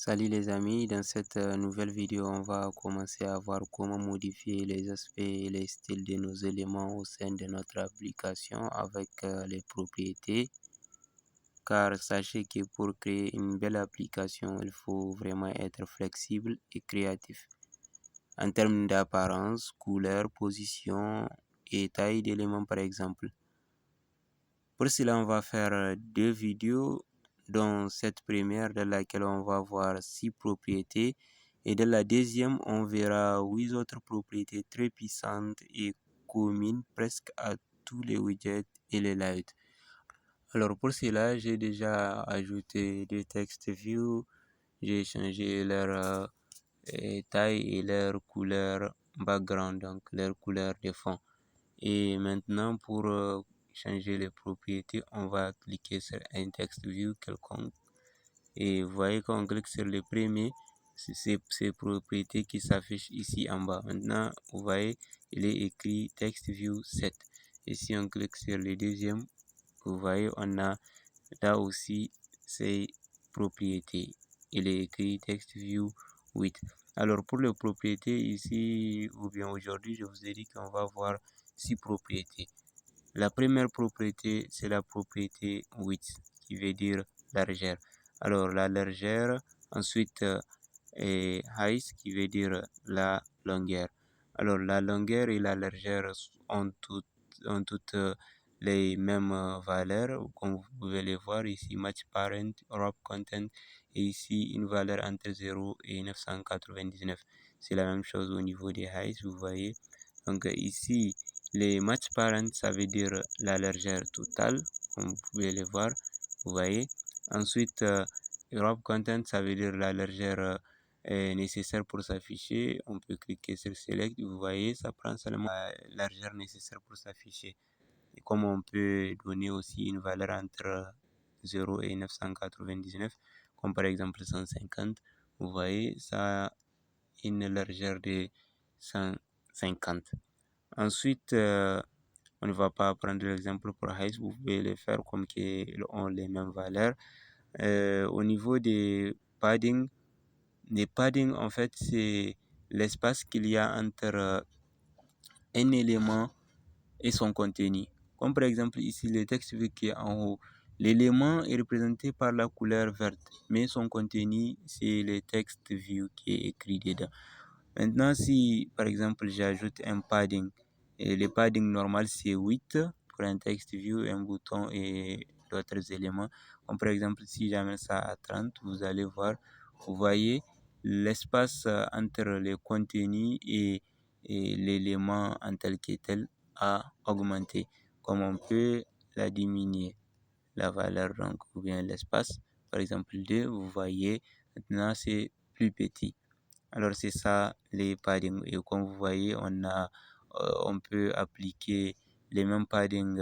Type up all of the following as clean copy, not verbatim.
Salut les amis, dans cette nouvelle vidéo, on va commencer à voir comment modifier les aspects et les styles de nos éléments au sein de notre application avec les propriétés. Car sachez que pour créer une belle application, il faut vraiment être flexible et créatif. En termes d'apparence, couleur, position et taille d'éléments par exemple. Pour cela, on va faire deux vidéos, dont cette première dans laquelle on va voir 6 propriétés et dans la deuxième, on verra 8 autres propriétés très puissantes et communes presque à tous les widgets et les lights. Alors pour cela, j'ai déjà ajouté des text view, j'ai changé leur taille et leur couleur background, donc leur couleur de fond. Et maintenant, pour changer les propriétés, on va cliquer sur un text view quelconque. Et vous voyez quand on clique sur le premier, c'est ces propriétés qui s'affichent ici en bas. Maintenant, vous voyez, il est écrit text view 7. Et si on clique sur le deuxième, vous voyez, on a là aussi ces propriétés. Il est écrit text view 8. Alors pour les propriétés ici, ou bien aujourd'hui, je vous ai dit qu'on va voir 6 propriétés. La première propriété, c'est la propriété width, qui veut dire largeur. Alors la largeur, ensuite height, qui veut dire la longueur. Alors la longueur et la largeur ont toutes les mêmes valeurs, comme vous pouvez les voir ici, match parent, wrap content, et ici une valeur entre 0 et 999. C'est la même chose au niveau des heights, vous voyez. Donc ici, les match parent, ça veut dire la largeur totale, comme vous pouvez le voir, vous voyez. Ensuite, wrap content, ça veut dire la largeur nécessaire pour s'afficher. On peut cliquer sur select, vous voyez, ça prend seulement la largeur nécessaire pour s'afficher. Et comme on peut donner aussi une valeur entre 0 et 999, comme par exemple 150, vous voyez, ça a une largeur de 150. Ensuite, on ne va pas prendre l'exemple pour height, vous pouvez le faire comme qu'ils ont les mêmes valeurs. Au niveau des padding, les padding en fait c'est l'espace qu'il y a entre un élément et son contenu. Comme par exemple ici le texte qui est en haut, l'élément est représenté par la couleur verte, mais son contenu c'est le texte view qui est écrit dedans. Maintenant si par exemple j'ajoute un padding, et le padding normal c'est 8 pour un text view, un bouton et d'autres éléments. Comme par exemple si j'amène ça à 30, vous allez voir, vous voyez l'espace entre le contenu et l'élément en tel que tel a augmenté. Comme on peut la diminuer, la valeur donc ou bien l'espace, par exemple 2, vous voyez maintenant c'est plus petit. Alors c'est ça les paddings, et comme vous voyez on peut appliquer les mêmes paddings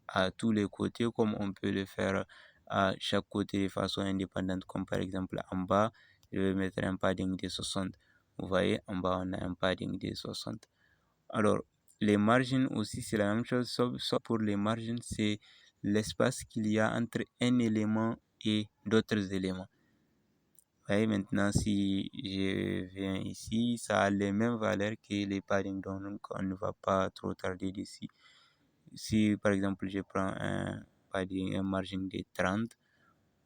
à tous les côtés, comme on peut le faire à chaque côté de façon indépendante, comme par exemple en bas je vais mettre un padding de 60. Vous voyez en bas on a un padding de 60. Alors les margins aussi c'est la même chose, sauf pour les margins c'est l'espace qu'il y a entre un élément et d'autres éléments. Voyez maintenant si je viens ici, ça a les mêmes valeurs que les padding, donc on ne va pas trop tarder dessus. Si par exemple je prends un padding, un margin de 30,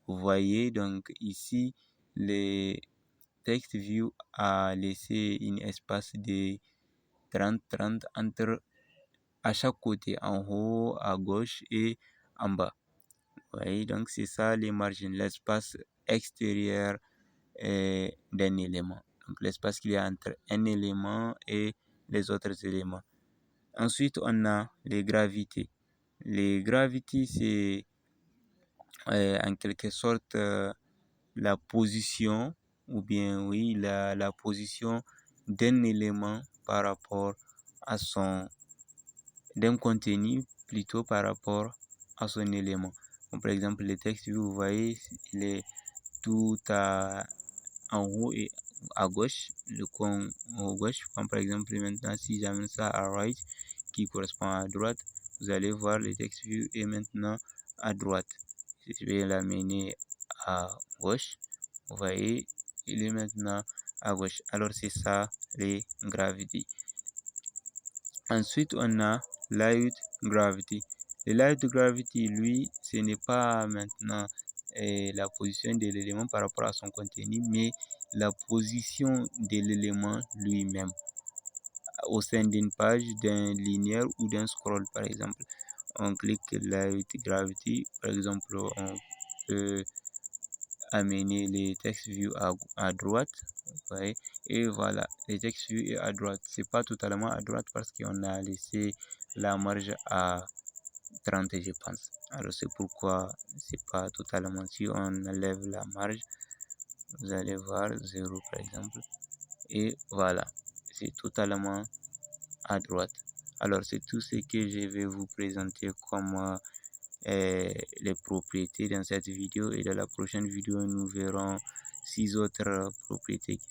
vous voyez donc ici le text view a laissé un espace de 30 entre à chaque côté, en haut, à gauche et en bas. Vous voyez, donc c'est ça les margins, l'espace extérieur d'un élément. Donc l'espace qu'il y a entre un élément et les autres éléments. Ensuite, on a les gravités. Les gravités, c'est en quelque sorte la position, ou bien oui, la position d'un élément par rapport à d'un contenu plutôt par rapport à son élément. Donc, par exemple, le texte, vous voyez, il est tout en haut et à gauche, le coin à gauche. Comme par exemple, maintenant, si j'amène ça à right, qui correspond à droite, vous allez voir le text view est maintenant à droite. Je vais l'amener à gauche. Vous voyez, il est maintenant à gauche. Alors c'est ça les gravity. Ensuite, on a light gravity. Le light gravity, lui, ce n'est pas maintenant la position de l'élément par rapport à son contenu, mais la position de l'élément lui-même au sein d'une page, d'un linéaire ou d'un scroll, par exemple. On clique light gravity, par exemple, on peut amener les text view à droite, vous voyez, et voilà, les text view est à droite. C'est pas totalement à droite parce qu'on a laissé la marge à 30, je pense. Alors c'est pourquoi c'est pas totalement. Si on enlève la marge, vous allez voir 0 par exemple, et voilà, c'est totalement à droite. Alors c'est tout ce que je vais vous présenter comme les propriétés dans cette vidéo, et dans la prochaine vidéo nous verrons 6 autres propriétés qui